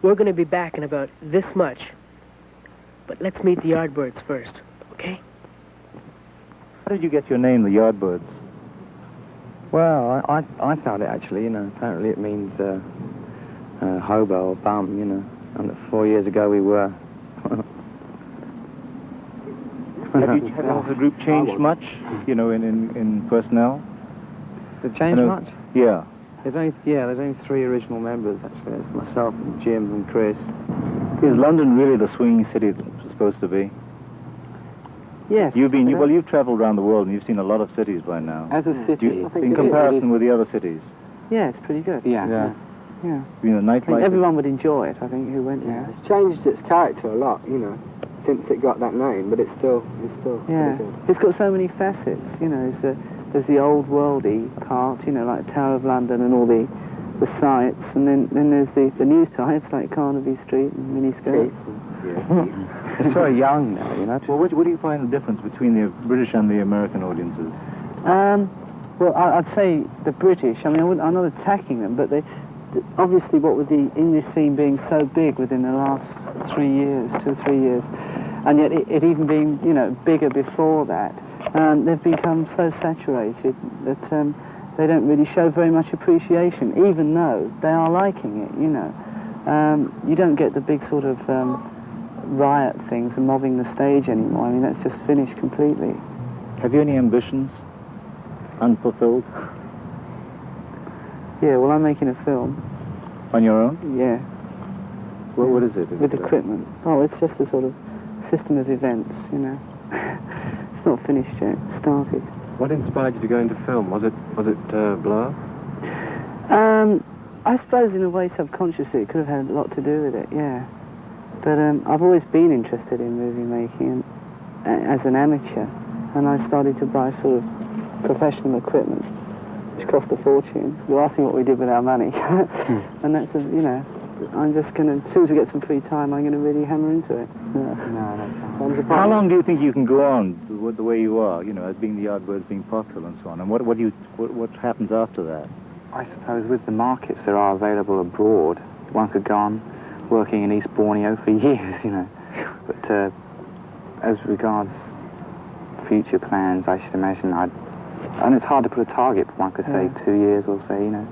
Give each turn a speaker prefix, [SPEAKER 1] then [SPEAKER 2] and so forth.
[SPEAKER 1] We're going to be back in about this much. But let's meet the Yardbirds first, okay?
[SPEAKER 2] How did you get your name, the Yardbirds?
[SPEAKER 3] Well, I found it actually, you know. Apparently it means hobo or bum, you know. And 4 years ago we were.
[SPEAKER 2] Has the group changed much, you know, in personnel?
[SPEAKER 3] Has it changed much?
[SPEAKER 2] Yeah.
[SPEAKER 3] There's only 3 original members actually. It's myself and Jim and Chris.
[SPEAKER 2] Is London really the swinging city it's supposed to be?
[SPEAKER 3] Yes.
[SPEAKER 2] You've travelled around the world and you've seen a lot of cities by now.
[SPEAKER 3] As a city,
[SPEAKER 2] in comparison with the other cities.
[SPEAKER 3] Yeah, it's pretty good. Yeah.
[SPEAKER 2] You know, nightlife.
[SPEAKER 3] Everyone would enjoy it. I think who went there.
[SPEAKER 4] It's changed its character a lot, you know, since it got that name. But it's still.
[SPEAKER 3] Yeah.
[SPEAKER 4] Pretty good.
[SPEAKER 3] It's got so many facets. You know, there's the old worldy part. You know, like Tower of London and all the sights, and then there's the new sights like Carnaby Street and miniskirts. It's very young now, you know.
[SPEAKER 2] Well, what do you find the difference between the British and the American audiences?
[SPEAKER 3] Well, I'd say the British. I mean, I'm not attacking them, but obviously, what with the English scene being so big within the last 3 years, 2 or 3 years, and yet it even being, you know, bigger before that, they've become so saturated that they don't really show very much appreciation, even though they are liking it, you know. You don't get the big sort of riot things and mobbing the stage anymore. I mean, that's just finished completely.
[SPEAKER 2] Have you any ambitions unfulfilled?
[SPEAKER 3] Yeah, well, I'm making a film.
[SPEAKER 2] On your own?
[SPEAKER 3] Yeah.
[SPEAKER 2] What is it?
[SPEAKER 3] With equipment. Oh, it's just a sort of system of events, you know. It's not finished yet. It started.
[SPEAKER 5] What inspired you to go into film? Was it Blur?
[SPEAKER 3] I suppose in a way subconsciously it could have had a lot to do with it, yeah. But I've always been interested in movie making as an amateur, and I started to buy sort of professional equipment, which cost a fortune. You're asking what we did with our money. And that's, you know, I'm just going to, as soon as we get some free time, I'm going to really hammer into it.
[SPEAKER 2] How long do you think you can go on with the way you are, you know, as being the Yardbirds, being popular and so on? And what happens after that?
[SPEAKER 6] I suppose with the markets that are available abroad, one could go on working in East Borneo for years, you know. But as regards future plans, I should imagine and it's hard to put a target, but one could say 2 years or so, you know.